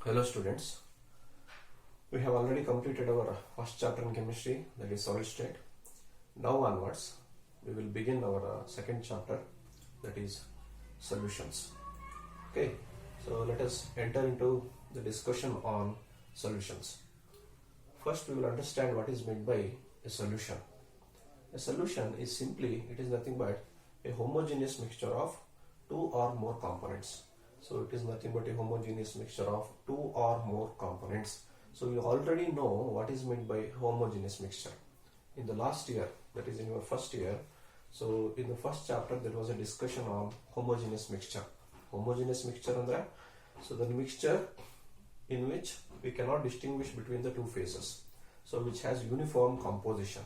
Hello students, we have already completed our first chapter in chemistry, that is solid state. Now onwards we will begin our second chapter, that is solutions. Okay, so let us enter into the discussion on solutions. First we will understand what is meant by a solution. A solution is simply, it is nothing but a homogeneous mixture of two or more components. So it is nothing but a homogeneous mixture of two or more components. So you already know what is meant by homogeneous mixture. In the last year, that is in your first year, so in the first chapter there was a discussion on homogeneous mixture. Homogeneous mixture andre, so the mixture in which we cannot distinguish between the two phases. So which has uniform composition.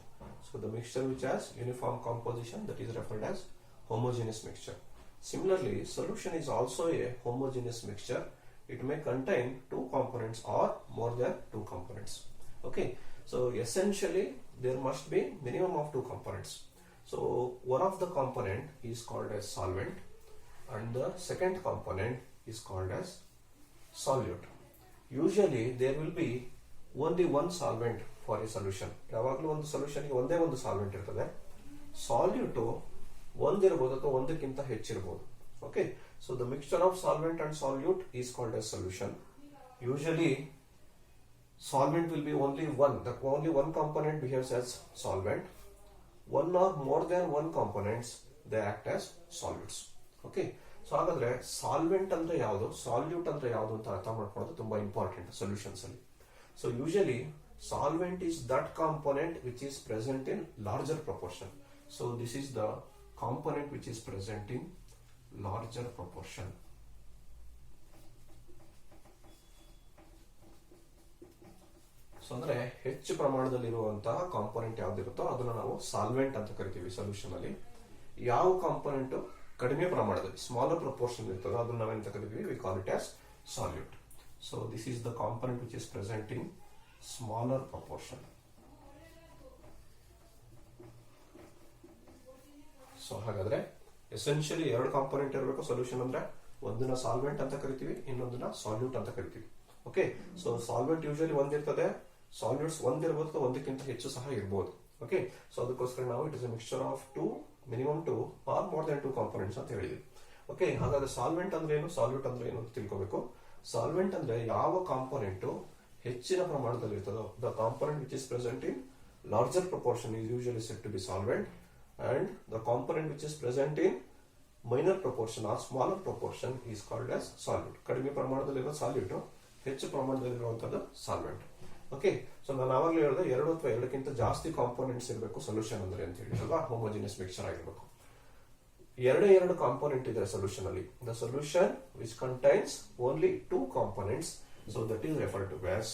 So the mixture which has uniform composition, that is referred as homogeneous mixture. Similarly, solution is also a homogeneous mixture. It may contain two components or more than two components. Okay, so essentially there must be minimum of two components. So one of the component is called as solvent and the second component is called as solute. Usually there will be only one solvent for a solution. ಯಾವಾಗಲೂ ಒಂದು ಸೊಲ್ಯೂಷನ್ಗೆ ಒಂದೇ ಒಂದು solvent ಇರ್ತದೆ. Salute ಒಂದಿರಬಹುದು ಅಥವಾ ಒಂದಕ್ಕಿಂತ ಹೆಚ್ಚಿರಬಹುದು. Okay, so the mixture of solvent and solute is called as solution. Usually solvent will be only one component behaves as solvent. One or more than one components they act as solutes. Okay, so ಹಾಗಾದ್ರೆ solvent ಅಂದ್ರೆ ಯಾವುದು, salute ಅಂದ್ರೆ ಯಾವುದು ಅಂತ ಅರ್ಥ ಮಾಡ್ಕೊಳ್ಳೋದು ತುಂಬಾ important solutions ಅಲ್ಲಿ. So usually solvent is that component which is present in larger proportion. So this is the component which is present in larger proportion. So ಅಂದ್ರೆ ಹೆಚ್ಚು ಪ್ರಮಾಣದಲ್ಲಿರುವಂತಹ ಕಾಂಪೊನೆಂಟ್ ಯಾವ್ದಿರುತ್ತೋ ಅದನ್ನ ನಾವು ಸಾಲ್ವೆಂಟ್ ಅಂತ ಕರಿತೀವಿ ಸೊಲ್ಯೂಷನ್ ಅಲ್ಲಿ. ಯಾವ ಕಾಂಪೊನೆಂಟ್ ಕಡಿಮೆ ಪ್ರಮಾಣದಲ್ಲಿ ಸ್ಮಾಲರ್ ಪ್ರಪೋರ್ಷನ್ ಇರ್ತದೋ ಅದನ್ನ ನಾವೆಂತ ಕರಿತೀವಿ, we call it as solute. So this is the component which is present in smaller proportion. So ಹಾಗಾದ್ರೆ ಎಸೆನ್ಷಿಯಲಿ ಎರಡು ಕಾಂಪೊನೆಂಟ್ ಇರಬೇಕು ಸೊಲ್ಯೂಷನ್ ಅಂದ್ರೆ, ಒಂದನ್ನ ಸಾಲ್ವೆಂಟ್ ಅಂತ ಕರಿತೀವಿ, ಇನ್ನೊಂದನ್ನ ಸಾಲ್ಯೂಟ್ ಅಂತ ಕರಿತೀವಿ. ಓಕೆ, ಸೊ ಸಾಲ್ವೆಂಟ್ ಯೂಶಲಿ ಒಂದಿರ್ತದೆ, ಸಾಲ್ಯೂಟ್ಸ್ ಒಂದಿರಬಹುದು, ಒಂದಕ್ಕಿಂತ ಹೆಚ್ಚು ಸಹ ಇರಬಹುದು. ಓಕೆ, ಸೊ ಅದಕ್ಕೋಸ್ಕರ ನಾವು it is a mixture of two, minimum two or more than two components ಅಂತ ಹೇಳಿದ್ವಿ. ಓಕೆ, ಹಾಗಾದ್ರೆ ಸಾಲ್ವೆಂಟ್ ಅಂದ್ರೆ ಏನು, ಸಾಲ್ಯೂಟ್ ಅಂದ್ರೆ ಏನು ಅಂತ ತಿಳ್ಕೋಬೇಕು. ಸಾಲ್ವೆಂಟ್ ಅಂದ್ರೆ ಯಾವ ಕಾಂಪೊನೆಂಟ್ ಹೆಚ್ಚಿನ ಪ್ರಮಾಣದಲ್ಲಿ ಇರ್ತದೋ, the component which is present in larger proportion is usually said to be solvent, and the component which is present in minor proportion or smaller proportion is called as solute. ಕಡಿಮೆ ಪ್ರಮಾಣದಲ್ಲಿರೋ salute, ಹೆಚ್ಚು ಪ್ರಮಾಣದಲ್ಲಿರುವಂತದ್ದು solvent. Okay, so ನಾನು ಆವಾಗಲೇ ಹೇಳಿದೆ ಎರಡು ಅಥವಾ ಎರಡಕ್ಕಿಂತ ಜಾಸ್ತಿ components ಇರಬೇಕು ಸೊಲ್ಯೂಷನ್ ಅಂದ್ರೆ ಅಂತ ಹೇಳಿ ಅಲ್ವಾ, ಹೋಮೋಜಿನಿಯಸ್ ಮಿಕ್ಸ್ಚರ್ ಆಗಿರಬೇಕು. ಎರಡು ಕಾಂಪೊನೆಂಟ್ ಇದೆ ಸೊಲ್ಯೂಷನ್ ಅಲ್ಲಿ. The solution which contains only two components, so that is referred to as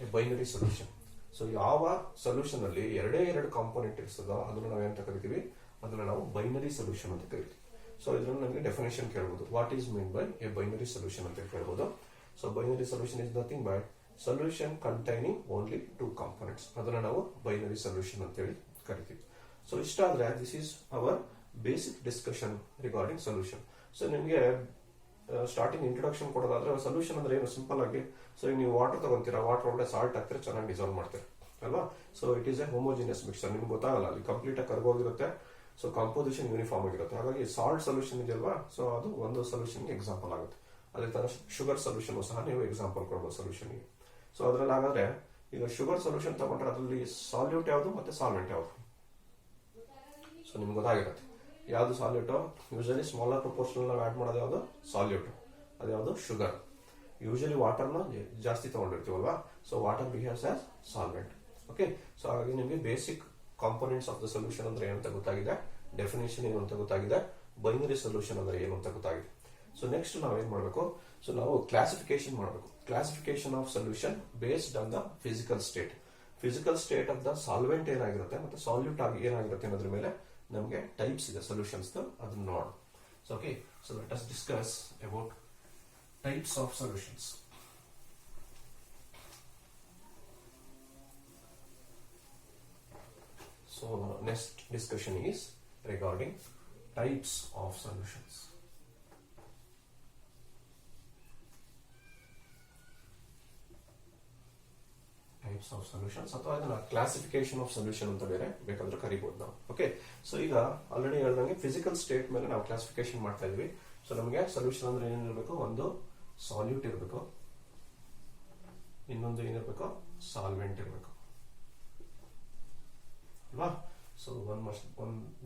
a binary solution. So ಯಾವ ಸೊಲ್ಯೂಷನ್ ಅಲ್ಲಿ ಎರಡು ಕಾಂಪೊನೆಂಟ್ ಇರ್ತದೋ ಅದನ್ನ ನಾವೇಂತ ಕರಿತೀವಿ, ಅದನ್ನ ನಾವು ಬೈನರಿ ಸೊಲ್ಯೂಷನ್ ಅಂತ ಕರಿತೀವಿ. ಸೊ ಇದ್ರಲ್ಲಿ ನಮಗೆ ಡೆಫಿನೇಷನ್ ಕೇಳಬಹುದು, what is mean by a binary solution ಅಂತ ಕೇಳಬಹುದು. So binary solution is nothing but solution containing only two components, ಅದನ್ನ ನಾವು ಬೈನರಿ ಸೊಲ್ಯೂಷನ್ ಅಂತ ಹೇಳಿ ಕರಿತೀವಿ. ಸೊ ಇಷ್ಟಾದ್ರೆ this is our basic discussion regarding solution. So ನಿಮಗೆ ಸ್ಟಾರ್ಟಿಂಗ್ ಇಂಟ್ರೊಡಕ್ಷನ್ ಕೊಡೋದಾದ್ರೆ ಸೊಲ್ಯೂಷನ್ ಅಂದ್ರೆ ಏನು, ಸಿಂಪಲ್ ಆಗಿ, ಸೊ ನೀವು ವಾಟರ್ ತಗೊಂತೀರಾ, ವಾಟರ್ ಒಳಗಡೆ ಸಾಲ್ಟ್ ಹಾಕ್ತಾರೆ, ಚೆನ್ನಾಗಿ ಡಿಸಾಲ್ವ್ ಮಾಡ್ತಾರೆ ಅಲ್ವಾ. So it is a homogeneous mixture, ನಿಮ್ಗೆ ಗೊತ್ತಾಗಲ್ಲ, ಅಲ್ಲಿ ಕಂಪ್ಲೀಟ್ ಆಗಿ ಕರ್ಗೋಗಿರುತ್ತೆ. ಸೊ ಕಾಂಪೋಸಿಷನ್ ಯೂನಿಫಾರ್ಮ್ ಆಗಿರುತ್ತೆ. ಹಾಗಾಗಿ ಸಾಲ್ಟ್ ಸೊಲ್ಯೂಷನ್ ಇದೆಯಲ್ವಾ, ಸೊ ಅದು ಒಂದು ಸೊಲ್ಯೂಷನ್ಗೆ ಎಕ್ಸಾಂಪಲ್ ಆಗುತ್ತೆ. ಅದೇ ತರ ಶುಗರ್ ಸೊಲ್ಯೂಷನ್ ಸಹ ನೀವು ಎಕ್ಸಾಂಪಲ್ ಕೊಡ್ಬೋದು ಸೊಲ್ಯೂಷನ್ಗೆ. ಸೊ ಅದ್ರಲ್ಲಿ ಹಾಗಾದ್ರೆ ಈಗ ಶುಗರ್ ಸೊಲ್ಯೂಷನ್ ತಗೊಂಡ್ರೆ ಅದರಲ್ಲಿ ಸಾಲ್ಯೂಟ್ ಯಾವುದು ಮತ್ತೆ ಸಾಲ್ವೆಂಟ್ ಯಾವುದು, ಸೊ ನಿಮ್ಗೆ ಗೊತ್ತಾಗಿರುತ್ತೆ ಯಾವ್ದು ಸಾಲ್ಯೂಟ್. ಯೂಶಲಿ ಸ್ಮಾಲರ್ ಪ್ರಪೋರ್ಷನ್ ನಾವು ಆಡ್ ಮಾಡೋದು ಯಾವುದು ಸಾಲ್ಯೂಟ್, ಅದ್ಯಾವುದು ಶುಗರ್. ಯೂಶಲಿ ವಾಟರ್ನ ಜಾಸ್ತಿ ತಗೊಂಡಿರ್ತೀವಲ್ವಾ, so water behaves as solvent. Okay, so ಹಾಗಾಗಿ ನಿಮಗೆ basic components of the solution ಅಂದ್ರೆ ಏನು ಅಂತ ಗೊತ್ತಾಗಿದೆ, ಡೆಫಿನೇಷನ್ ಏನು ಅಂತ ಗೊತ್ತಾಗಿದೆ, ಬೈನರಿ ಸೊಲ್ಯೂಷನ್ ಅಂದ್ರೆ ಏನು ಅಂತ ಗೊತ್ತಾಗಿದೆ. ಸೊ ನೆಕ್ಸ್ಟ್ ನಾವೇನ್ ಮಾಡಬೇಕು, ಸೊ ನಾವು ಕ್ಲಾಸಿಫಿಕೇಶನ್ ಮಾಡಬೇಕು. Classification of solution based on the physical state. Physical state of the solvent ಏನಾಗಿರುತ್ತೆ ಮತ್ತೆ ಸಾಲ್ಯೂಟ್ ಆಗಿ ಏನಾಗಿರುತ್ತೆ ಅನ್ನೋದ್ರ ಮೇಲೆ ನಮಗೆ ಟೈಪ್ಸ್ ಇದೆ ಸೊಲ್ಯೂಷನ್ಸ್, ಅದನ್ನ ನೋಡೋಣ. So okay, so let us discuss about types of solutions. So next discussion is regarding types of solutions. Types of solutions ಅಥವಾ ಇದನ್ನ ಕ್ಲಾಸಿಫಿಕೇಶನ್ ಆಫ್ ಸೊಲ್ಯೂಷನ್ ಅಂತ ಬೇರೆ ಬೇಕಾದ್ರೆ ಕರಿಬಹುದು ನಾವು. ಓಕೆ, ಸೊ ಈಗ ಆಲ್ರೆಡಿ ಹೇಳ್ದಂಗೆ ಫಿಸಿಕಲ್ ಸ್ಟೇಟ್ ಮೇಲೆ ನಾವು ಕ್ಲಾಸಿಫಿಕೇಶನ್ ಮಾಡ್ತಾ ಇದ್ವಿ. ಸೊ ನಮಗೆ ಸೊಲ್ಯೂಷನ್ ಅಂದ್ರೆ ಏನಿರಬೇಕು, ಒಂದು ಸಾಲ್ಯೂಟ್ ಇರಬೇಕು, ಇನ್ನೊಂದು ಏನಿರಬೇಕು, ಸಾಲ್ವೆಂಟ್ ಇರಬೇಕು ಅಲ್ವಾ. So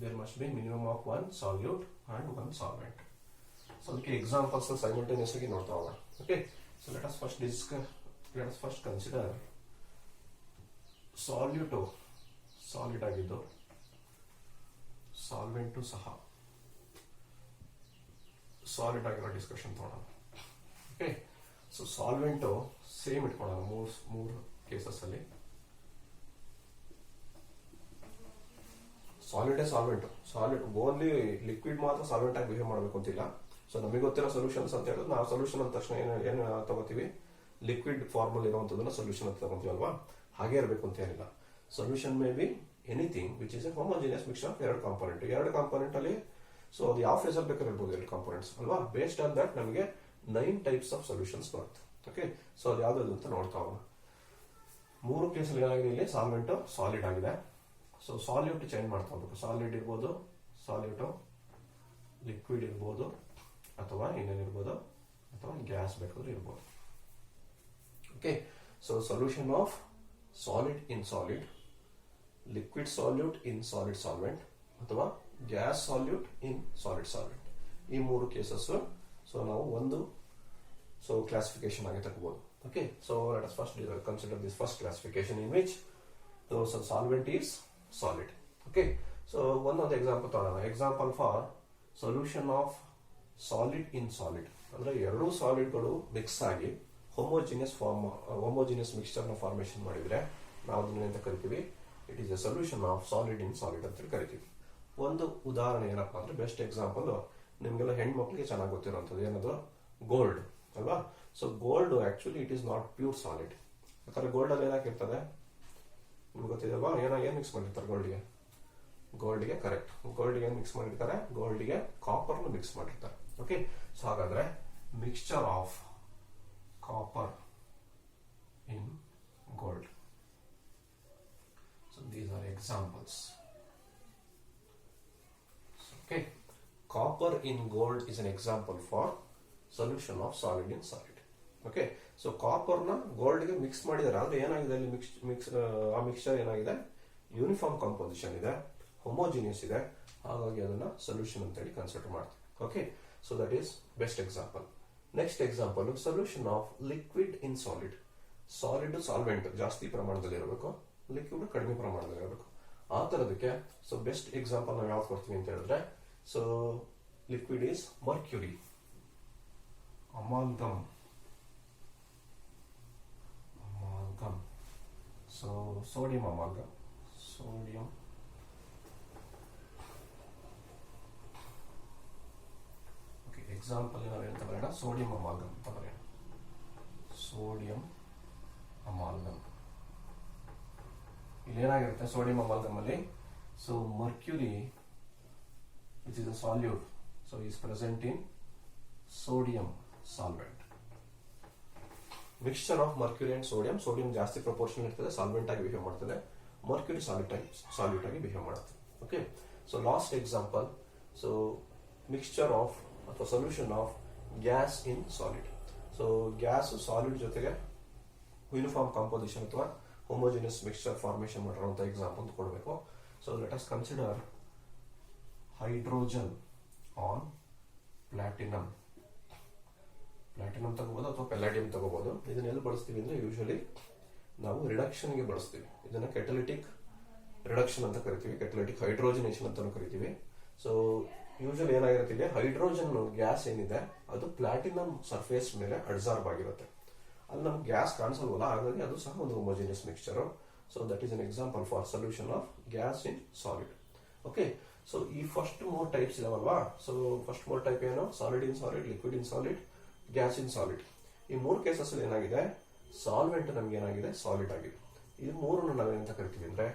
there must be minimum of one solute and one solvent. So ಅದಕ್ಕೆ ಎಕ್ಸಾಂಪಲ್ಸ್ ಸೈಮಲ್ಟೇನಿಯಸ್ ಆಗಿ ನೋಡ್ತಾ ಹೋಗೋಣ. Okay, so let us first consider solute solid ಆಗಿದ್ದು, ಸಾಲ್ವೆಂಟು ಸಹ ಸಾಲಿಡ್ ಆಗಿರೋ ಡಿಸ್ಕಷನ್ ತಗೊಳ್ಳೋಣ. ಓಕೆ, ಸೊ ಸಾಲ್ವೆಂಟು ಸೇಮ್ ಇಟ್ಕೊಳ್ಳೋಣ ಮೂರು ಕೇಸಸ್ ಅಲ್ಲಿ. ಸಾಲಿಡ್ ಓನ್ಲಿ ಲಿಕ್ವಿಡ್ ಮಾತ್ರ ಸಾಲ್ವೆಂಟ್ ಆಗಿ ಬಿಹೇವ್ ಮಾಡಬೇಕು ಅಂತಿಲ್ಲ. ಸೊ ನಮಗೆ ಗೊತ್ತಿರೋ ಸೊಲ್ಯೂಷನ್ಸ್ ಅಂತ ಹೇಳಿದ್ರೆ ನಾವು ಸೊಲ್ಯೂಷನ್ ಅಂದ ತಕ್ಷಣ ಏನು ತಗೋತೀವಿ, ಲಿಕ್ವಿಡ್ ಫಾರ್ಮಲ್ ಇರುವಂತದನ್ನ ಸೊಲ್ಯೂಷನ್ ಅಂತ ತಗೋತೀವಿ ಅಲ್ವಾ. ಹಾಗೆ ಇರಬೇಕು ಅಂತ ಏನಿಲ್ಲ. Solution May be anything which is A homogeneous mixture of ಎರಡು ಕಾಂಪೋನೆಂಟ್ ಅಲ್ಲಿ. ಸೊ ಅದು ಯಾವ ಫೇಸ್ ಅಲ್ಲಿ ಬೇಕಾದ್ರೆ ಇರ್ಬೋದು, ಎರಡು ಕಾಂಪೋನೆಂಟ್ಸ್ ಅಲ್ವಾ. ಬೇಸ್ಡ್ ಆನ್ ದಟ್ ನಮಗೆ 9 ಟೈಪ್ಸ್ ಆಫ್ ಸೊಲ್ಯೂಷನ್ಸ್ ಬರುತ್ತೆ. ಓಕೆ, ಸೊ ಅದು ಯಾವ್ದು ಅಂತ ನೋಡ್ತಾ ಹೋಗೋಣ. 3 ಕೇಸಲ್ಲಿ ಏನಾಗಿದೆ, ಇಲ್ಲಿ ಸಾಲ್ವೆಂಟ್ ಸಾಲಿಡ್ ಆಗಿದೆ. ಸೊ ಸಾಲ್ಯೂಟ್ ಚೇಂಜ್ ಮಾಡ್ತಾ ಹೋಗ್ಬೇಕು. ಸಾಲಿಡ್ ಇರ್ಬೋದು, ಸಾಲ್ಯೂಟ್ ಲಿಕ್ವಿಡ್ ಇರ್ಬೋದು, ಅಥವಾ ಇನ್ನೇನಿರ್ಬೋದು, ಅಥವಾ ಗ್ಯಾಸ್ ಬೇಕಾದ್ರೆ ಇರ್ಬೋದು. Okay, so solution of solid in solid, liquid solute in solid solvent, ಅಥವಾ gas solute in solid solvent. ಈ 3 ಕೇಸಸ್ ಸೊ ನಾವು ಒಂದು ಕ್ಲಾಸಿಫಿಕೇಶನ್ ಆಗಿ ತಗೋಬಹುದು. Okay, so let us first consider this first classification in which solvent is solid. Okay, so ಒಂದೊಂದು example ತಗೋಣ. Example for solution of solid in solid ಅಂದ್ರೆ ಎರಡು ಸಾಲಿಡ್ಗಳು ಮಿಕ್ಸ್ ಆಗಿ ಹೋಮೋಜಿನಿಯಸ್ ಮಿಕ್ಸ್ಚರ್ ನ ಫಾರ್ಮೇಶನ್ ಮಾಡಿದ್ರೆ ನಾವು ಅದನ್ನ ಅಂತ ಕರಿತೀವಿ, it is A solution of solid in solid ಅಂತ ಕರಿತೀವಿ. ಒಂದು ಉದಾಹರಣೆ ಏನಪ್ಪಾ ಅಂದ್ರೆ, ಬೆಸ್ಟ್ ಎಕ್ಸಾಂಪಲ್ ನಿಮ್ಗೆಲ್ಲ ಹೆಣ್ಮಕ್ಳಿಗೆ ಚೆನ್ನಾಗಿ ಗೊತ್ತಿರುವಂತದ್ದು ಏನದು, ಗೋಲ್ಡ್ ಅಲ್ವಾ. So gold actually it is not pure solid. ಯಾಕಂದ್ರೆ ಗೋಲ್ಡ್ ಅಲ್ಲಿ ಏನಾಗಿರ್ತದೆ ನಿಮ್ಗೆ ಗೊತ್ತಿದೆಯಲ್ವಾ, ಏನ್ ಮಿಕ್ಸ್ ಮಾಡಿರ್ತಾರೆ ಗೋಲ್ಡ್ಗೆ ಕರೆಕ್ಟ್, ಗೋಲ್ಡ್ಗೆ ಏನ್ ಮಿಕ್ಸ್ ಮಾಡಿರ್ತಾರೆ, ಗೋಲ್ಡ್ಗೆ ಕಾಪರ್ ಮಿಕ್ಸ್ ಮಾಡಿರ್ತಾರೆ. ಓಕೆ, ಸೊ ಹಾಗಾದ್ರೆ mixture of copper in gold. So these are examples. Okay, copper in gold is an example for solution of solid in solid. Okay, so copper ನ gold ಗೆ mix ಮಾಡಿದಾರೆ, ಆದ್ರೆ ಏನಾಗಿದೆ ಅಲ್ಲಿ ಆ mixture ಏನಾಗಿದೆ, ಯೂನಿಫಾರ್ಮ್ ಕಾಂಪೋಸಿಷನ್ ಇದೆ, ಹೋಮೋಜಿನಿಯಸ್ ಇದೆ, ಹಾಗಾಗಿ ಅದನ್ನ ಸೊಲ್ಯೂಷನ್ ಅಂತ ಹೇಳಿ ಕನ್ಸಿಡರ್ ಮಾಡ್ತೀವಿ. Okay, so that is best example. Next example solution of liquid in solid. Solid solvent ಜಾಸ್ತಿ ಪ್ರಮಾಣದಲ್ಲಿ ಇರಬೇಕು, ಲಿಕ್ವಿಡ್ ಕಡಿಮೆ ಪ್ರಮಾಣದಲ್ಲಿ ಇರಬೇಕು. ಆ ತರದಕ್ಕೆ ಸೊ ಬೆಸ್ಟ್ ಎಕ್ಸಾಂಪಲ್ ನಾವು ಯಾವ್ದು ಕೊಡ್ತೀವಿ ಅಂತ ಹೇಳಿದ್ರೆ, so liquid is mercury, amalgam. So sodium amalgam, sodium example ನಾವೇನು ತಗೊಳ್ಳೋಣ, ಸೋಡಿಯಂ ಅಮಾಲ್ಗಮ್ ತಗೊಳ್ಳೋಣ. ಸೋಡಿಯಂ ಅಮಾಲ್ಗಮ್ ಇಲ್ಲಿ ಏನಾಗಿರುತ್ತೆ, ಸೋಡಿಯಂ ಅಮಾಲ್ಗಮ್ ಅಲ್ಲಿ so mercury which is a solute so is present in sodium solvent. Mixture of mercury and sodium ಜಾಸ್ತಿ proportion ಇರ್ತದೆ, solvent ಆಗಿ behave ಮಾಡ್ತದೆ, ಮರ್ಕ್ಯೂರಿ ಸಾಲ್ಯೂಟ್ ಆಗಿ ಬಿಹೇವ್ ಮಾಡುತ್ತೆ. Okay, so last example, so mixture of ಅಥವಾ solution of gas in solid. So gas solid ಜೊತೆಗೆ uniform composition ಅಥವಾ homogeneous mixture formation ಮಾಡಿರುವಂತ ಎಕ್ಸಾಂಪಲ್ ಕೊಡಬೇಕು. So let us consider hydrogen on platinum. Platinum ತಗೋಬಹುದು ಅಥವಾ ಪೆಲ್ಲಾಡಿಯಂ ತಗೋಬಹುದು. ಇದನ್ನ ಎಲ್ಲಿ ಬಳಸ್ತೀವಿ ಅಂದ್ರೆ ಯೂಶಲಿ ನಾವು ರಿಡಕ್ಷನ್ ಗೆ ಬಳಸ್ತೀವಿ. ಇದನ್ನ ಕೆಟಲಿಟಿಕ್ ರಿಡಕ್ಷನ್ ಅಂತ ಕರಿತೀವಿ, ಕೆಟಲಿಟಿಕ್ ಹೈಡ್ರೋಜನೇಷನ್ ಅಂತ ಕರಿತೀವಿ. ಸೊ ಯೂಶಲಿ ಏನಾಗಿರುತ್ತೆ, ಹೈಡ್ರೋಜನ್ ಗ್ಯಾಸ್ ಏನಿದೆ ಅದು ಪ್ಲಾಟಿನಂ ಸರ್ಫೇಸ್ ಮೇಲೆ ಅಬ್ಸಾರ್ಬ್ ಆಗಿರುತ್ತೆ. ಅಲ್ಲಿ ನಮ್ಗೆ ಗ್ಯಾಸ್ ಕಾಣಿಸಲ್ವಲ್ಲ, ಹಾಗಾಗಿ ಅದು ಸಹ ಒಂದು homogeneous mixture. So that is an example for solution of gas in solid. Okay, so ಈ ಫಸ್ಟ್ 3 ಟೈಪ್ಸ್ ಇದಾವಲ್ವಾ. ಸೊ ಫಸ್ಟ್ 3 ಟೈಪ್ ಏನು, solid in solid, liquid in solid, gas in solid. ಈ 3 ಕೇಸಸ್ ಅಲ್ಲಿ ಏನಾಗಿದೆ, ಸಾಲ್ವೆಂಟ್ ನಮ್ಗೆ ಏನಾಗಿದೆ, solid ಆಗಿದೆ. ಈ 3 ನಾವೇನಂತ ಕರಿತೀವಿ ಅಂದ್ರೆ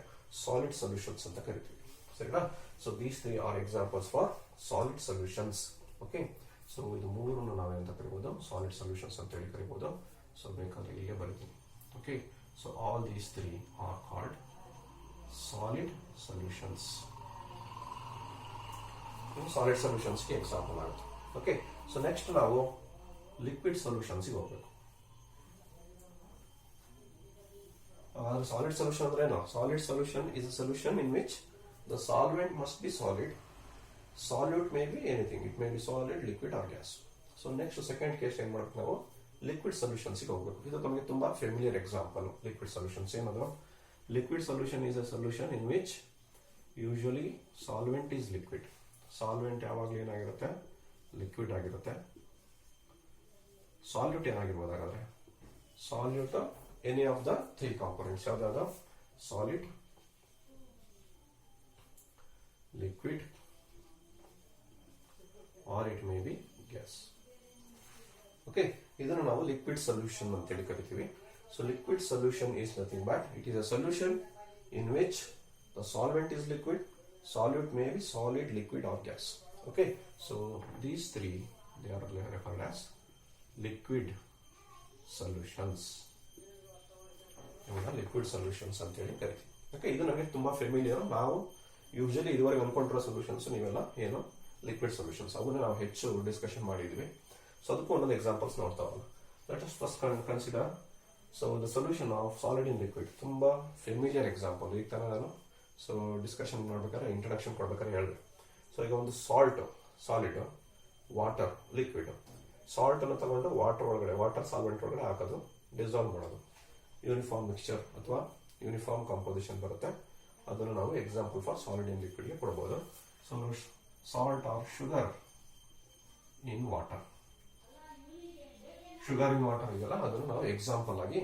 ಸಾಲಿಡ್ ಸೊಲ್ಯೂಷನ್ಸ್ ಅಂತ ಕರಿತೀವಿ. ಸರಿನಾ. So these 3 are examples for solid solutions. Okay, so ಇದು 3 ನಾವೇನಂತ ಕರಿಬಹುದು, ಸಾಲಿಡ್ ಸೊಲ್ಯೂಷನ್ಸ್ ಅಂತ ಹೇಳಿ ಕರಿಬಹುದು. ಸೊ ಬೇಕಾದ್ರೆ ಇಲ್ಲಿಗೆ ಬರೀತೀನಿ. Okay, So all these three are called solid solutions. Solid ಸೊಲ್ಯೂಷನ್ಸ್ಗೆ ಎಕ್ಸಾಂಪಲ್ ಆಗುತ್ತೆ. ಓಕೆ, ಸೊ ನೆಕ್ಸ್ಟ್ ನಾವು ಲಿಕ್ವಿಡ್ ಸೊಲ್ಯೂಷನ್ಸ್ಗೆ ಹೋಗ್ಬೇಕು. ಸಾಲಿಡ್ ಸೊಲ್ಯೂಷನ್ ಅಂದ್ರೆ ಏನು? Solid solution is a solution in which the solvent must be solid. Solute may be anything, it may be solid, liquid or gas. So next second case ಏನ್ ಮಾಡ್ಬೇಕು ನಾವು? Liquid ಸೊಲ್ಯೂಷನ್ಸ್ಗೆ ಹೋಗ್ಬೇಕು. ಇದು ನಮಗೆ ತುಂಬಾ ಫೆಮಿಲಿಯರ್ ಎಕ್ಸಾಂಪಲ್. ಲಿಕ್ವಿಡ್ ಸೊಲ್ಯೂಷನ್ಸ್ ಏನದು? Liquid solution is a solution in which usually solvent is liquid. Solvent ಯಾವಾಗಲೂ ಏನಾಗಿರುತ್ತೆ? ಲಿಕ್ವಿಡ್ ಆಗಿರುತ್ತೆ. ಸಾಲ್ಯೂಟ್ ಏನಾಗಿರ್ಬೋದು ಹಾಗಾದ್ರೆ? Solute any of the three components. ಯಾವ್ದಾದ? Solid, liquid, or it may be gas. Okay, ಇದನ್ನು ನಾವು liquid solution ಅಂತೇಳಿ ಕರಿತೀವಿ. So liquid solution is nothing but it is a solution in which the solvent is liquid. Solute may be solid, liquid or gas. Okay, so these three they are referred as liquid solutions. ಇವನ್ನ liquid solutions ಅಂತ ಹೇಳಿ ಕರಿತೀವಿ. Okay, ಇದು ನಮಗೆ ತುಂಬಾ familiar. ನಾವು usually ಇದುವರೆಗೆ ಅನ್ಕೊಂಡಿರೋ solutions ನೀವೆಲ್ಲ ಏನು ಲಿಕ್ವಿಡ್ ಸೊಲ್ಯೂಷನ್ಸ್ ಅವನ್ನ ನಾವು ಹೆಚ್ಚು ಡಿಸ್ಕಷನ್ ಮಾಡಿದ್ವಿ. ಸೊ ಅದಕ್ಕೂ ಒಂದೊಂದು ಎಕ್ಸಾಂಪಲ್ಸ್ ನೋಡ್ತಾವಲ್ಲ. Let us first consider so the solution of solid in liquid. ತುಂಬಾ ಫೆಮಿಲಿಯರ್ ಎಕ್ಸಾಂಪಲ್. ಈಗ ತರ ನಾನು ಸೊ ಡಿಸ್ಕಷನ್ ಮಾಡ್ಬೇಕಾದ್ರೆ ಇಂಟ್ರಡಕ್ಷನ್ ಕೊಡ್ಬೇಕಾದ್ರೆ ಹೇಳಿದೆ. ಸೊ ಈಗ ಒಂದು ಸಾಲಿಡ್, ವಾಟರ್, ಲಿಕ್ವಿಡ್. ಸಾಲ್ಟ್ ಅನ್ನು ತಗೊಂಡು ವಾಟರ್ ಸಾಲ್ವೆಂಟ್ ಒಳಗಡೆ ಹಾಕೋದು, ಡಿಸಾಲ್ವ್ ಮಾಡೋದು. ಯೂನಿಫಾರ್ಮ್ ಮಿಕ್ಸ್ಚರ್ ಅಥವಾ ಯೂನಿಫಾರ್ಮ್ ಕಾಂಪೋಸಿಷನ್ ಬರುತ್ತೆ. ಅದನ್ನು ನಾವು ಎಕ್ಸಾಂಪಲ್ ಫಾರ್ ಸಾಲಿಡ್ ಇನ್ ಲಿಕ್ವಿಡ್ಗೆ ಕೊಡ್ಬೋದು. So salt or sugar in water. Sugar in water ಇದೆಯಲ್ಲ, ಅದನ್ನು ನಾವು ಎಕ್ಸಾಂಪಲ್ ಆಗಿ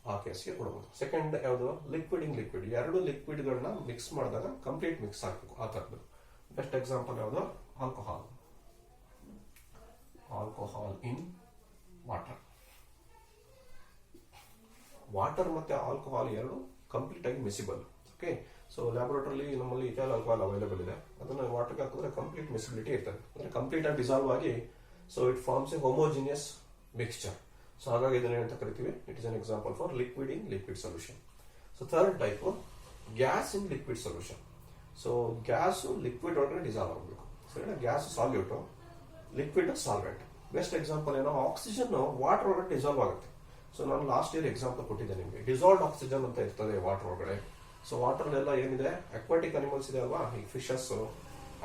ಆ ಕೇಸ್ಗೆ ಕೊಡಬಹುದು. ಸೆಕೆಂಡ್ ಯಾವುದು? Liquid in liquid. ಎರಡು ಲಿಕ್ವಿಡ್ಗಳನ್ನ ಮಿಕ್ಸ್ ಮಾಡಿದಾಗ ಕಂಪ್ಲೀಟ್ ಮಿಕ್ಸ್ ಆಗಬೇಕು, ಆ ಥರದ್ದು. ಬೆಸ್ಟ್ ಎಕ್ಸಾಂಪಲ್ ಯಾವುದು? Alcohol. Alcohol in water. Water ಮತ್ತೆ ಆಲ್ಕೋಹಾಲ್ ಎರಡು ಕಂಪ್ಲೀಟ್ ಆಗಿ ಮಿಸಿಬಲ್. ಓಕೆ, ಸೊ ಲ್ಯಾಬೋರೇಟರಿ ನಮ್ಮಲ್ಲಿ ಇಥೈಲ್ ಆಲ್ಕೋಹಾಲ್ ಅವೈಲೇಬಲ್ ಇದೆ. ಅದನ್ನ ವಾಟರ್ಗೆ ಹಾಕಿದ್ರೆ ಕಂಪ್ಲೀಟ್ ಮಿಸಿಬಿಲಿಟಿ ಇರ್ತದೆ, ಅಂದ್ರೆ ಕಂಪ್ಲೀಟ್ ಆಗಿ ಡಿಸಾಲ್ವ್ ಆಗಿ so it forms a homogeneous mixture. So ಹಾಗಾಗಿ ಇದನ್ನ ಅಂತ ಕರಿತೀವಿ, it is an example for liquid in liquid solution. So third type gas in liquid solution. So gas liquid ಒಳಗಡೆ ಡಿಸಾಲ್ವ್ ಆಗಬೇಕು. ಸರಿನಾ? Gas solute, liquid solvent. Best example ಏನೋ? Oxygen water ಒಳಗಡೆ dissolve ಆಗುತ್ತೆ. ಸೊ ನಾನು ಲಾಸ್ಟ್ ಇಯರ್ ಎಕ್ಸಾಂಪಲ್ ಕೊಟ್ಟಿದ್ದೆ ನಿಮಗೆ. Dissolved oxygen ಅಂತ ಇರ್ತದೆ ವಾಟರ್ ಒಳಗಡೆ. ಸೊ ವಾಟರ್ ಎಲ್ಲ ಏನಿದೆ, ಅಕ್ವಾಟಿಕ್ ಅನಿಮಲ್ಸ್ ಇದೆ ಅಲ್ವಾ, ಈಗ ಫಿಶಸ್,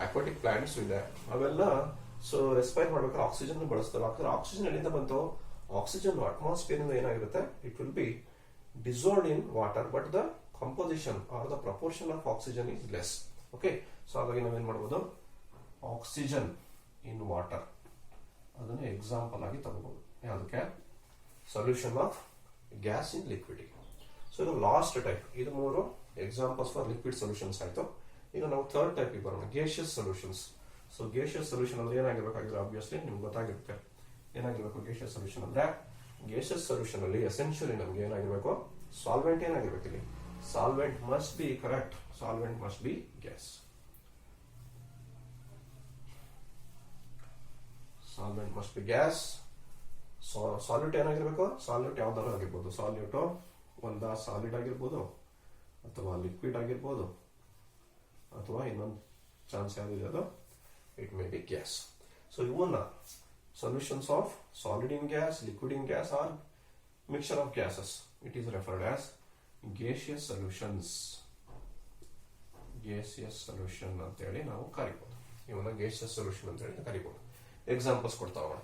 ಅಕ್ವಾಟಿಕ್ ಪ್ಲಾಂಟ್ಸ್ ಇದೆ, ಅವೆಲ್ಲ ಸೊ ರೆಸ್ಪೈರ್ ಮಾಡ್ಬೇಕಾದ್ರೆ ಆಕ್ಸಿಜನ್ ಬಳಸ್ತಾರೆ. ಆಕ್ಸಿಜನ್ ಎಲ್ಲಿಂದ ಬಂತು? ಆಕ್ಸಿಜನ್ ಅಟ್ಮಾಸ್ಫಿಯರ್ ಇಂದ ಏನಾಗಿರುತ್ತೆ? It will be dissolved in water, but the composition are the proportion of oxygen is less. Okay, so ಹಾಗಾಗಿ ನಾವೇನ್ ಮಾಡಬಹುದು? ಆಕ್ಸಿಜನ್ ಇನ್ ವಾಟರ್ ಅದನ್ನು ಎಕ್ಸಾಂಪಲ್ ಆಗಿ ತಗೋಬಹುದು. ಯಾವುದಕ್ಕೆ? Solution of gas in liquid. So ಇದು ಲಾಸ್ಟ್ ಟೈಪ್. ಇದು ಮೂರು ಎಕ್ಸಾಂಪಲ್ಸ್ ಫಾರ್ ಲಿಕ್ವಿಡ್ ಸೊಲ್ಯೂಷನ್ಸ್ ಆಯ್ತು. ಈಗ ನಾವು ಥರ್ಡ್ ಟೈಪ್ ಬರೋಣ, gaseous solutions. So gaseous solution ಅಂದ್ರೆ ಏನಾಗಿರ್ಬೇಕಾಗಿದ್ರೆ ಆಬ್ವಿಯಸ್ಲಿ ನಿಮ್ಗೆ ಗೊತ್ತಾಗಿರುತ್ತೆ. ಏನಾಗಿರ್ಬೇಕು ಗೇಷಿಯಸ್ ಸೊಲ್ಯೂಷನ್ ಅಂದ್ರೆ? ಗೇಷಿಯಸ್ ಸೊಲ್ಯೂಷನ್ ಅಲ್ಲಿ ಎಸೆನ್ಷಿಯಲಿ ನಮ್ಗೆ ಏನಾಗಿರ್ಬೇಕು? ಸಾಲ್ವೆಂಟ್ ಏನಾಗಿರ್ಬೇಕು ಇಲ್ಲಿ? Solvent must be correct. Solvent must be gas. Solvent must be gas. Solute ಏನಾಗಿರ್ಬೇಕು? ಸಾಲ್ಯೂಟ್ ಯಾವ್ದಾರು ಆಗಿರ್ಬೋದು. ಸಾಲ್ಯೂಟ್ ಒಂದ ಸಾಲಿಡ್ ಆಗಿರ್ಬೋದು, ಅಥವಾ ಲಿಕ್ವಿಡ್ ಆಗಿರ್ಬೋದು, ಅಥವಾ ಇನ್ನೊಂದು ಚಾನ್ಸ್ ಯಾವ್ದಿದೆ ಅದು it may be gas. So ಇವನ್ನ solutions of solid in gas, liquid in gas or mixture of gases, it is referred as gaseous solutions. gaseous solution ಅಂತ ಹೇಳಿ ನಾವು ಕರಿಬಹುದು. ಇವನ್ನ gaseous solution ಅಂತ ಹೇಳಿ ಕರಿಬಹುದು. ಎಕ್ಸಾಂಪಲ್ಸ್ ಕೊಡ್ತಾ ಹೋಗೋಣ.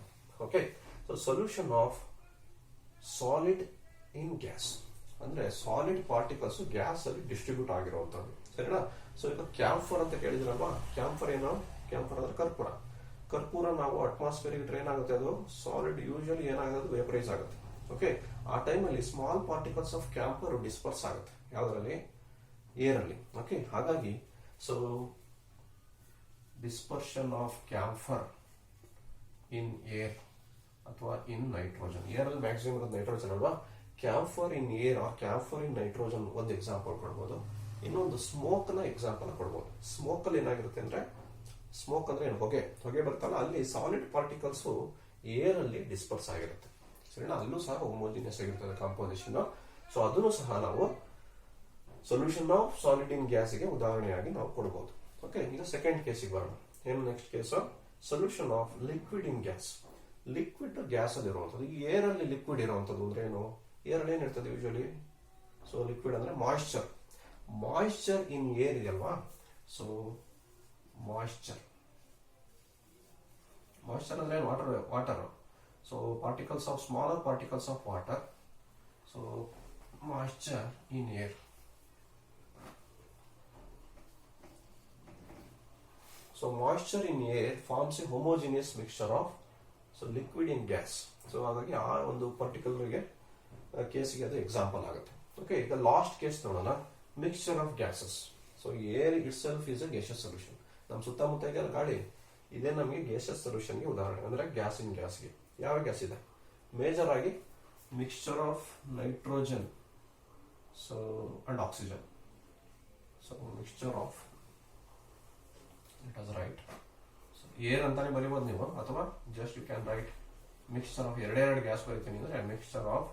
Okay, so solution of solid in gas ಅಂದ್ರೆ ಸಾಲಿಡ್ ಪಾರ್ಟಿಕಲ್ಸ್ ಗ್ಯಾಸ್ ಅಲ್ಲಿ ಡಿಸ್ಟ್ರಿಬ್ಯೂಟ್ ಆಗಿರುವಂತದ್ದು. ಸರಿನಾ? ಸೊ ಈಗ ಕ್ಯಾಂಫರ್ ಅಂತ ಕೇಳಿದ್ರಲ್ವಾ? ಕ್ಯಾಂಫರ್ ಏನು? ಕ್ಯಾಂಫರ್ ಅಂದ್ರೆ ಕರ್ಪೂರ. ಕರ್ಪೂರ ನಾವು ಅಟ್ಮಾಸ್ಫಿಯರ್ ಡ್ರೈನ್ ಆಗುತ್ತೆ, ಅದು ಸಾಲಿಡ್ ಯೂಶಲಿ ಏನಾಗೋದು? ವೇಪರೈಸ್ ಆಗುತ್ತೆ. ಓಕೆ, ಆ ಟೈಮಲ್ಲಿ small particles of camphor disperse ಆಗುತ್ತೆ. ಯಾವ್ದ್ರಲ್ಲಿ? ಏರ್ ಅಲ್ಲಿ. ಓಕೆ, ಹಾಗಾಗಿ so dispersion of camphor in air ಅಥವಾ ಇನ್ ನೈಟ್ರೋಜನ್. ಏರ್ ಅಲ್ಲಿ ಮ್ಯಾಕ್ಸಿಮಮ್ ಇರೋದು ನೈಟ್ರೋಜನ್ ಅಲ್ವಾ? Camphor in air R camphor in nitrogen ಒಂದು ಎಕ್ಸಾಂಪಲ್ ಕೊಡ್ಬೋದು. ಇನ್ನೊಂದು ಸ್ಮೋಕ್ ನ ಎಕ್ಸಾಂಪಲ್ ಕೊಡ್ಬೋದು. ಸ್ಮೋಕ್ ಅಲ್ಲಿ ಏನಾಗಿರುತ್ತೆ ಅಂದ್ರೆ, ಸ್ಮೋಕ್ ಅಂದ್ರೆ ಏನು? ಹೊಗೆ ಬರ್ತಲ್ಲ, ಅಲ್ಲಿ ಸಾಲಿಡ್ ಪಾರ್ಟಿಕಲ್ಸ್ ಏರ್ ಅಲ್ಲಿ ಡಿಸ್ಪರ್ಸ್ ಆಗಿರುತ್ತೆ. ಸರಿನಾ? ಅಲ್ಲೂ ಸಹ ಹೋಮೋಜಿನಿಯಸ್ ಆಗಿರ್ತದೆ ಕಾಂಪೋಸಿಷನ್. ಸೊ ಅದನ್ನು ಸಹ ನಾವು ಸೊಲ್ಯೂಷನ್ ಆಫ್ ಸಾಲಿಡ್ ಇನ್ ಗ್ಯಾಸ್ಗೆ ಉದಾಹರಣೆಯಾಗಿ ನಾವು ಕೊಡಬಹುದು. ಓಕೆ, ಈಗ ಸೆಕೆಂಡ್ ಕೇಸಿಗೆ ಬರೋಣ. ಏನು next case? Solution of liquid in gas. Liquid gas ಅಲ್ಲಿ ಇರುವಂತದ್ದು. ಈ ಏರ್ ಅಲ್ಲಿ ಲಿಕ್ವಿಡ್ ಇರುವಂತದ್ದು ಅಂದ್ರೆ ಏನು? ಏರ್ ಅಲ್ಲಿ ಏನಿರ್ತದೆ ಯೂಶಲಿ? ಸೊ ಲಿಕ್ವಿಡ್ ಅಂದ್ರೆ ಮಾಯಿಶ್ಚರ್. ಮಾಯಿಶ್ಚರ್ ಇನ್ ಏರ್ ಇದೆಯಲ್ವಾ? ಸೊ ಮಾಯಿಶ್ಚರ್ ಅಂದ್ರೆ water. So particles of smaller particles of water. So moisture in air. So moisture in air forms a homogeneous mixture of liquid in gas. So ಹಾಗಾಗಿ ಆ ಒಂದು particular ಕೇಸಿಗೆ ಅದು example ಆಗುತ್ತೆ. Okay, ಈಗ last case ನೋಡೋಣ. Mixture of gases. So air it self is a gaseous solution. ನಮ್ಮ ಸುತ್ತಮುತ್ತ ಇದೆಯಲ್ಲ ಗಾಳಿ, ಇದೇ ನಮಗೆ ಗ್ಯಾಸಿಯಸ್ ಸೊಲ್ಯೂಷನ್ಗೆ ಉದಾಹರಣೆ. ಅಂದ್ರೆ ಗ್ಯಾಸ್ ಇನ್ ಗ್ಯಾಸ್ಗೆ ಯಾವ ಗ್ಯಾಸ್ ಇದೆ? ಮೇಜರ್ ಆಗಿ mixture of nitrogen so and oxygen. So mixture of write air ಅಂತಾನೆ ಬರೀಬಹುದು ನೀವು, ಅಥವಾ just you can write mixture of ಎರಡೆರಡು ಗ್ಯಾಸ್ ಬರೀತೀನಿ ಅಂದ್ರೆ mixture of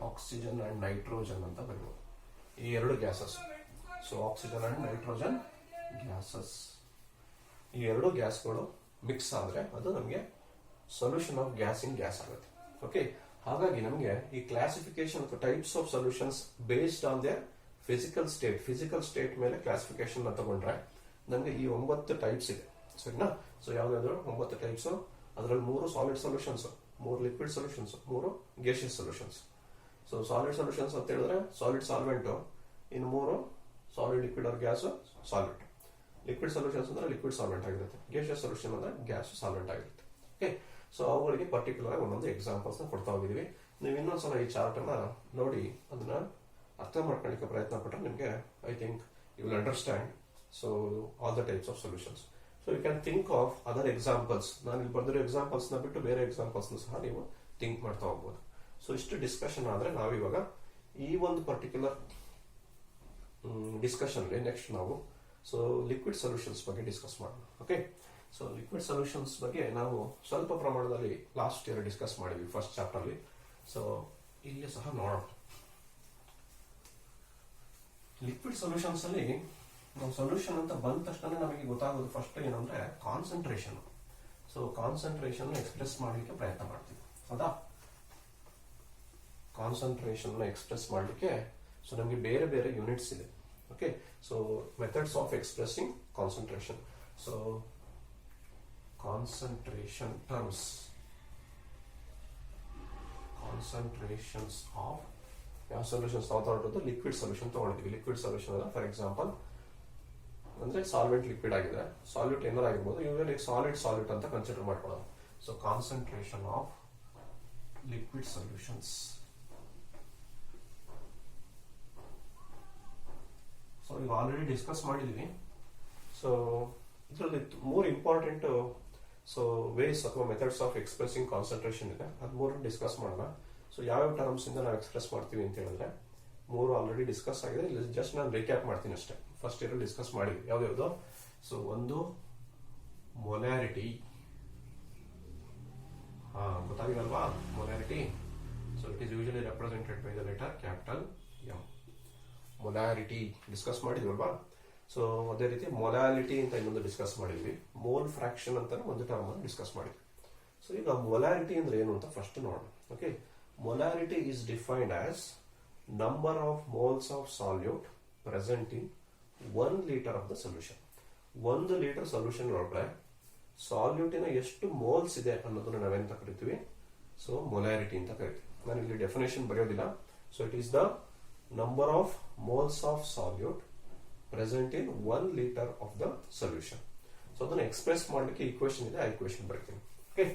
oxygen and nitrogen ಅಂತ ಬರೀಬಹುದು. ಈ ಎರಡು gases. So oxygen and nitrogen gases. ಈ ಎರಡು ಗ್ಯಾಸ್ಗಳು ಮಿಕ್ಸ್ ಆದ್ರೆ ಅದು ನಮಗೆ solution of gas in gas ಆಗುತ್ತೆ. ಓಕೆ, ಹಾಗಾಗಿ ನಮಗೆ ಈ ಕ್ಲಾಸಿಫಿಕೇಶನ್ ಅಥವಾ types of solutions based on their physical state ಮೇಲೆ ಕ್ಲಾಸಿಫಿಕೇಶನ್ ತಗೊಂಡ್ರೆ ನಮಗೆ ಈ 9 ಟೈಪ್ಸ್ ಇದೆ. ಸರಿನಾ? ಸೊ ಯಾವ್ದಾದ್ರು 9 ಟೈಪ್ಸ್. ಅದರಲ್ಲಿ 3 solid solutions, 3 liquid solutions, 3 gaseous solutions. So solid solutions ಅಂತ ಹೇಳಿದ್ರೆ ಸಾಲಿಡ್ ಸಾಲ್ವೆಂಟ್, ಇನ್ನು 3 solid liquid or gas solvent. Liquid solutions ಅಂದ್ರೆ ಲಿಕ್ವಿಡ್ ಸಾಲ್ವೆಂಟ್ ಆಗಿರುತ್ತೆ. ಗ್ಯಾಸಿಯಸ್ ಸೊಲ್ಯೂಷನ್ ಅಂದ್ರೆ ಗ್ಯಾಸ್ ಸಾಲ್ವೆಂಟ್ ಆಗಿರುತ್ತೆ. ಓಕೆ, ಸೊ ಅವುಗಳಿಗೆ ಪರ್ಟಿಕ್ಯುಲರ್ ಆಗಿ ಒಂದೊಂದು ಎಕ್ಸಾಂಪಲ್ಸ್ ಕೊಡ್ತಾ ಹೋಗಿದೀವಿ. ನೀವು ಇನ್ನೊಂದ್ಸಲ ಈ ಚಾರ್ಟ್ ಅನ್ನ ನೋಡಿ ಅದನ್ನ ಅರ್ಥ ಮಾಡ್ಕೊಳ್ಳಿಕ್ಕೆ ಪ್ರಯತ್ನ ಪಟ್ಟರೆ ನಿಮಗೆ I think you will understand so all the types of solutions. So you can think of other examples. ನಾನು ಇಲ್ಲಿ ಬರ್ದಿರೋ ಎಕ್ಸಾಂಪಲ್ಸ್ ನ ಬಿಟ್ಟು ಬೇರೆ ಎಕ್ಸಾಂಪಲ್ಸ್ ಸಹ ನೀವು ಥಿಂಕ್ ಮಾಡ್ತಾ ಹೋಗ್ಬೋದು. ಸೊ ಇಷ್ಟು ಡಿಸ್ಕಷನ್ ಆದ್ರೆ ನಾವಿವಾಗ ಈ ಒಂದು ಪರ್ಟಿಕ್ಯುಲರ್ ಡಿಸ್ಕಷನ್ ನೆಕ್ಸ್ಟ್ ನಾವು ಸೊ ಲಿಕ್ವಿಡ್ ಸೊಲ್ಯೂಷನ್ಸ್ ಬಗ್ಗೆ ಡಿಸ್ಕಸ್ ಮಾಡೋಣ. ಓಕೆ, ಸೊ ಲಿಕ್ವಿಡ್ ಸೊಲ್ಯೂಷನ್ಸ್ ಬಗ್ಗೆ ನಾವು ಸ್ವಲ್ಪ ಪ್ರಮಾಣದಲ್ಲಿ ಲಾಸ್ಟ್ ಇಯರ್ ಡಿಸ್ಕಸ್ ಮಾಡಿದ್ವಿ ಫಸ್ಟ್ ಚಾಪ್ಟರ್ ಅಲ್ಲಿ. ಸೊ ಇಲ್ಲಿ ಸಹ ನೋಡೋಣ. ಲಿಕ್ವಿಡ್ ಸೊಲ್ಯೂಷನ್ಸ್ ಅಲ್ಲಿ ನಾವು ಸೊಲ್ಯೂಷನ್ ಅಂತ ಬಂದ ತಕ್ಷಣ ನಮಗೆ ಗೊತ್ತಾಗೋದು ಫಸ್ಟ್ ಏನಂದ್ರೆ ಕಾನ್ಸಂಟ್ರೇಷನ್. ಸೊ ಕಾನ್ಸಂಟ್ರೇಷನ್ ಎಕ್ಸ್ಪ್ರೆಸ್ ಮಾಡಲಿಕ್ಕೆ ಪ್ರಯತ್ನ ಮಾಡ್ತೀವಿ, ಹೌದಾ? ಕಾನ್ಸಂಟ್ರೇಷನ್ ಎಕ್ಸ್ಪ್ರೆಸ್ ಮಾಡಲಿಕ್ಕೆ ಸೊ ನಮಗೆ ಬೇರೆ ಬೇರೆ ಯೂನಿಟ್ಸ್ ಇದೆ. Okay, so methods of expressing concentration. So concentration terms, concentrations of ಯಾವ ಸೊಲ್ಯೂಷನ್ಸ್ ತಗೊಳ್ಳೋದು? ಲಿಕ್ವಿಡ್ ಸೊಲ್ಯೂಷನ್ ತಗೊಂಡಿದ್ವಿ. ಲಿಕ್ವಿಡ್ ಸೊಲ್ಯೂಷನ್ ಅಲ್ಲ, ಫಾರ್ ಎಕ್ಸಾಂಪಲ್ ಅಂದ್ರೆ ಸಾಲ್ವೆಂಟ್ ಲಿಕ್ವಿಡ್ ಆಗಿದೆ, ಸಾಲ್ಯೂಟ್ ಏನಾರು ಆಗಿರ್ಬೋದು. ಯೂಶಲಿ ಸಾಲಿಡ್ ಅಂತ ಕನ್ಸಿಡರ್ ಮಾಡ್ಕೊಳ್ಳೋದು. So concentration of liquid solutions. So ಈಗ ಆಲ್ರೆಡಿ ಡಿಸ್ಕಸ್ ಮಾಡಿದೀವಿ. ಸೊ ಇದರಲ್ಲಿ 3 ಇಂಪಾರ್ಟೆಂಟ್ ಸೊ ವೇಸ್ ಅಥವಾ ಮೆಥಡ್ಸ್ ಆಫ್ ಎಕ್ಸ್ಪ್ರೆಸಿಂಗ್ ಕಾನ್ಸಂಟ್ರೇಷನ್ ಇದೆ. ಅದು 3 ಡಿಸ್ಕಸ್ ಮಾಡೋಣ. ಸೊ ಯಾವ್ಯಾವ ಟರ್ಮ್ಸ್ ಇಂದ ನಾವು ಎಕ್ಸ್ಪ್ರೆಸ್ ಮಾಡ್ತೀವಿ ಅಂತ ಹೇಳಿದ್ರೆ 3 ಆಲ್ರೆಡಿ ಡಿಸ್ಕಸ್ ಆಗಿದೆ. ಇಲ್ಲಿ ಜಸ್ಟ್ ನಾನು ರೀಕ್ಯಾಪ್ ಮಾಡ್ತೀನಿ ಅಷ್ಟೇ. ಫಸ್ಟ್ ಇಯರ್ ಡಿಸ್ಕಸ್ ಮಾಡಿದ್ವಿ ಯಾವ್ದು. ಸೊ ಒಂದು ಮೊಲಾರಿಟಿ, ಗೊತ್ತಾಗಿರಲ್ವಾ molarity? So it is usually represented by the letter capital M. Molarity discuss ಮಾಡಿದ್ವಲ್ವಾ? ಸೊ ಅದೇ ರೀತಿ ಮೊಲಾಲಿಟಿ ಅಂತ ಇನ್ನೊಂದು ಡಿಸ್ಕಸ್ ಮಾಡಿದ್ವಿ. ಮೋಲ್ ಫ್ರಾಕ್ಷನ್ ಅಂತ ಒಂದು ಟರ್ಮ್ ಅನ್ನು ಡಿಸ್ಕಸ್ ಮಾಡಿದ್ವಿ. ಸೊ ಈಗ ಮೊಲಾರಿಟಿ ಅಂದ್ರೆ ಏನು ಅಂತ ಫಸ್ಟ್ ನೋಡೋಣ. Okay, molarity is defined as number of moles of solute present in 1 litre of the solution. 1 litre solution ಒಳಗಡೆ ಸಾಲ್ಯೂಟಿನ ಎಷ್ಟು ಮೋಲ್ಸ್ ಇದೆ ಅನ್ನೋದನ್ನ ನಾವೇಂತ ಕರಿತೀವಿ? ಸೊ ಮೊಲಾರಿಟಿ ಅಂತ ಕರಿತೀವಿ. ನಾನು ಇಲ್ಲಿ ಡೆಫಿನೇಷನ್ ಬರೆಯೋದಿಲ್ಲ. So it is the number of moles of solute present in 1 litre of the solution. So ಅದನ್ನ ಎಕ್ಸ್ಪ್ರೆಸ್ ಮಾಡಲಿಕ್ಕೆ ಈಕ್ವೇಶನ್ ಇದೆ, ಆ ಈಕ್ವೇಶನ್ ಬರ್ತೀನಿ. Okay,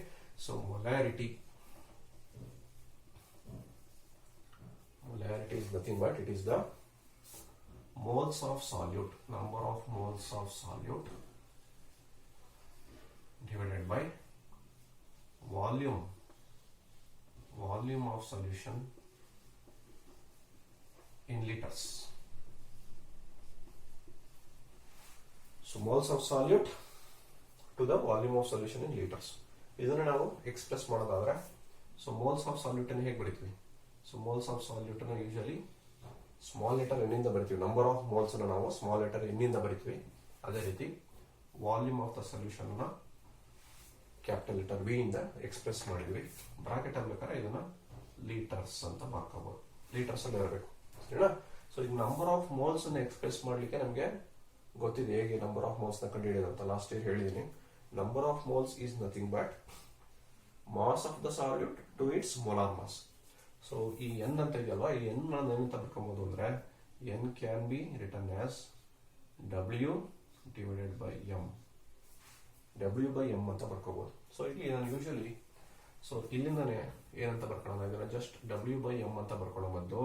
so molarity is nothing but it is the moles of solute, number of moles of solute divided by volume of solution in liters. So moles of solute to the volume of solution in liters. ಇದನ್ನ ನಾವು express ಮಾಡೋದಾದ್ರೆ so moles of solute ಅನ್ನು ಹೇಗೆ ಬರೀತೀವಿ? So moles of solute usually small letter n ಇಂದ ಬರಿತೀವಿ. Number of moles ನಾವು small letter n ಇಂದ ಬರಿತೀವಿ. ಅದೇ ರೀತಿ volume of the solution capital letter V ಇಂದ ಎಕ್ಸ್ಪ್ರೆಸ್ ಮಾಡಿದ್ವಿ. ಬ್ರಾಕೆಟ್ ಆಗ್ಬೇಕಾದ್ರೆ ಇದನ್ನ ಲೀಟರ್ಸ್ ಅಂತ ಮಾಡ್ಕೋಬಹುದು. ಲೀಟರ್ಸ್ ಅಲ್ಲಿ ಇರಬೇಕು ಸರಿನಾ. ಸೊ ಈಗ ನಂಬರ್ ಆಫ್ ಮೋಲ್ಸ್ ಅನ್ನ ಎಕ್ಸ್ಪ್ರೆಸ್ ಮಾಡ್ಲಿಕ್ಕೆ ನಮಗೆ ಗೊತ್ತಿದೆ ಹೇಗೆ ನಂಬರ್ ಆಫ್ ಮೋಲ್ಸ್ ನ ಕಂಡುಹಿಡಿಯೋದಂತ. ಲಾಸ್ಟ್ ಇಯರ್ ಹೇಳಿದೀನಿ. Number of moles is nothing but mass of the solute to its molar mass. So ಈ ಎನ್ ಅಂತ ಇದೆಯಲ್ವಾ, ಈ ಎನ್ ನಾನು ಏನಂತ ಬರ್ಕೊಬಹುದು ಅಂದ್ರೆ n can be written as W divided by M. W by M ಅಂತ ಬರ್ಕೋಬಹುದು. ಸೊ ಇಲ್ಲಿ ನಾನು ಯೂಶಲಿ ಸೊ ಇಲ್ಲಿಂದಾನೆ ಏನಂತ ಬರ್ಕೊಳ್ಳೋಣ, ಇದನ್ನ ಜಸ್ಟ್ ಡಬ್ಲ್ಯೂ ಬೈ ಎಂ ಅಂತ ಬರ್ಕೊಳ್ಳೋ ಬದಲು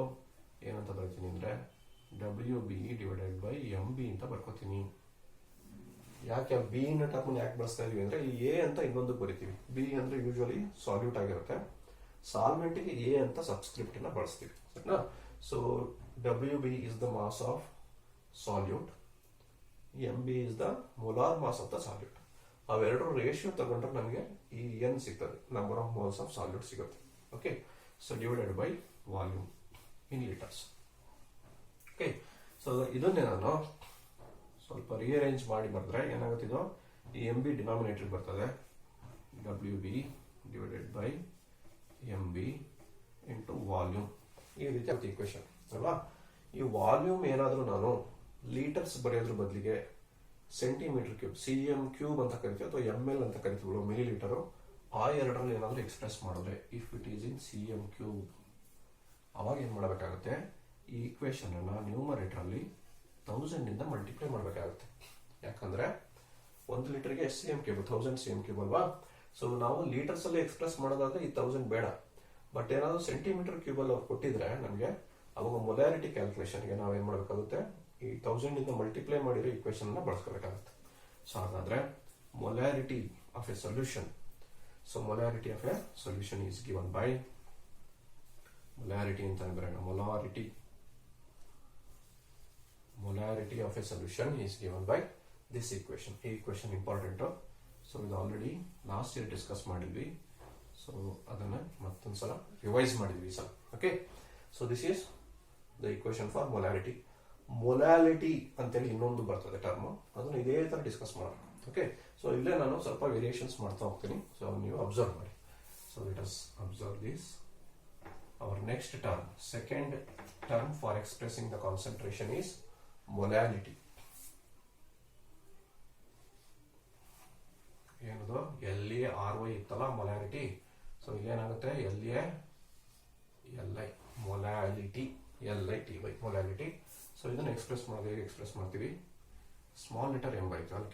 ಏನಂತ ಬರ್ತೀನಿ ಅಂದ್ರೆ W B divided by M B ಅಂತ ಬರ್ಕೋತೀನಿ. ಯಾಕೆ ಬಿ ನ ಟರ್ಮ್ ಯಾಕೆ ಬಳಸ್ತಾ ಇದೀವಿ ಅಂದ್ರೆ ಈ ಎ ಅಂತ ಇನ್ನೊಂದು ಬರಿತೀವಿ. ಬಿ ಅಂದ್ರೆ ಯೂಶಲಿ ಸಾಲ್ಯೂಟ್ ಆಗಿರುತ್ತೆ. ಸಾಲ್ವೆಂಟ್ ಗೆ ಎ ಅಂತ ಸಬ್ಸ್ಕ್ರಿಪ್ಟ್ ನ ಬಳಸ್ತೀವಿ ಸರಿನಾ. So W B is the mass of solute, M B is the molar mass of the solute. ಅವೆರಡರ ರೇಷಿಯೋ ತಗೊಂಡ್ರೆ ನಮಗೆ ಈ ಎನ್ ಸಿಗ್ತದೆ, number of moles of solute ಸಿಗುತ್ತೆ. Okay, so divided by volume in litres. Okay, so ಇದನ್ನೇ ನಾನು ಸ್ವಲ್ಪ rearrange ಮಾಡಿ ಬರೆದ್ರೆ ಏನಾಗುತ್ತೆ, ಇದು ಈ ಎಂ ಬಿ ಡಿನಾಮಿನೇಟರ್ ಬರ್ತದೆ. W B divided by M B into volume. ಈ ರೀತಿ ಆಗುತ್ತೆ ಇಕ್ವೇಶನ್ ಅಲ್ವಾ. ಈ ವಾಲ್ಯೂಮ್ ಏನಾದರೂ ನಾನು ಲೀಟರ್ಸ್ ಬರೆಯೋದ್ರ ಬದಲಿಗೆ centimetre cube, C M cube ಅಂತ ಕರಿತೀವಿ ಅಥವಾ ಎಂ ಎಲ್ ಅಂತ ಕರಿತೀವಿ, ಮಿಲಿ ಲೀಟರ್, ಆ ಎರಡರಲ್ಲಿ ಏನಾದರೂ ಎಕ್ಸ್ಪ್ರೆಸ್ ಮಾಡಿದ್ರೆ if it is in C M cube, ಅವಾಗ ಏನ್ ಮಾಡಬೇಕಾಗುತ್ತೆ, ಈ ಇಕ್ವೇಶನ್ ಅನ್ನ ನ್ಯೂಮರೇಟರ್ ಅಲ್ಲಿ 1000 ಇಂದ ಮಲ್ಟಿಪ್ಲೈ ಮಾಡಬೇಕಾಗುತ್ತೆ. ಯಾಕಂದ್ರೆ 1 ಲೀಟರ್ಗೆ C M cube 1000 C M cube ಅಲ್ವಾ. ಸೊ ನಾವು ಲೀಟರ್ಸ್ ಅಲ್ಲಿ ಎಕ್ಸ್ಪ್ರೆಸ್ ಮಾಡೋದಾದ್ರೆ ಈ 1000 ಬೇಡ. ಬಟ್ ಏನಾದ್ರು ಸೆಂಟಿಮೀಟರ್ ಕ್ಯೂಬ್ ಅಲ್ಲಿ ಅವ್ರು ಕೊಟ್ಟಿದ್ರೆ ನಮಗೆ ಅವಾಗ ಮೊಲಾರಿಟಿ ಕ್ಯಾಲ್ಕುಲೇಷನ್ಗೆ ನಾವು ಏನ್ ಮಾಡಬೇಕಾಗುತ್ತೆ, ಈ 1000 ಇಂದ ಮಲ್ಟಿಪ್ಲೈ ಮಾಡಿರೋ ಇಕ್ವೇಶನ್ ಅನ್ನ ಬಳಸ್ಕೋಬೇಕಾಗುತ್ತೆ. ಸೊ ಹಾಗಾದ್ರೆ molarity of A solution, so molarity of A solution is given by, molarity ಅಂತ ಬರೋಣ, molarity of A solution is given by this equation. ಈ ಇಕ್ವೇಶನ್ ಇಂಪಾರ್ಟೆಂಟ್. ಸೊ ಇದು ಆಲ್ರೆಡಿ ಲಾಸ್ಟ್ ಇಯರ್ ಡಿಸ್ಕಸ್ ಮಾಡಿದ್ವಿ. So ಅದನ್ನ ಮತ್ತೊಂದ್ಸಲ revise ಮಾಡಿದ್ವಿ ಈ ಸಲ. Okay, so this is the equation for molarity. Molality ಅಂತೇಳಿ ಇನ್ನೊಂದು ಬರ್ತದೆ ಟರ್ಮ್, ಅದನ್ನ ಇದೇ ತರ ಡಿಸ್ಕಸ್ ಮಾಡೋಣ. ಓಕೆ, ಸೊ ಇಲ್ಲೇ ನಾನು ಸ್ವಲ್ಪ ವೇರಿಯೇಷನ್ಸ್ ಮಾಡ್ತಾ ಹೋಗ್ತೀನಿ. ಸೊ ನೀವು ಅಬ್ಸರ್ವ್ ಮಾಡಿ. So let us observe this. Our next term, second term for expressing the concentration is molality. ಏನದು LaRy ಇತ್ತಲ್ಲ ಮೊಲಾರಿಟಿ. ಸೊ ಏನಾಗುತ್ತೆ, LaLi molality, LiTy molality. So ಇದನ್ನ ಎಕ್ಸ್ಪ್ರೆಸ್ ಮಾಡೋದು ಹೇಗೆ ಎಕ್ಸ್ಪ್ರೆಸ್ ಮಾಡ್ತೀವಿ, ಸ್ಮಾಲ್ ಲೆಟರ್ ಎಂ ಬರೀತೀವಿ, ಅಲ್ಲಿ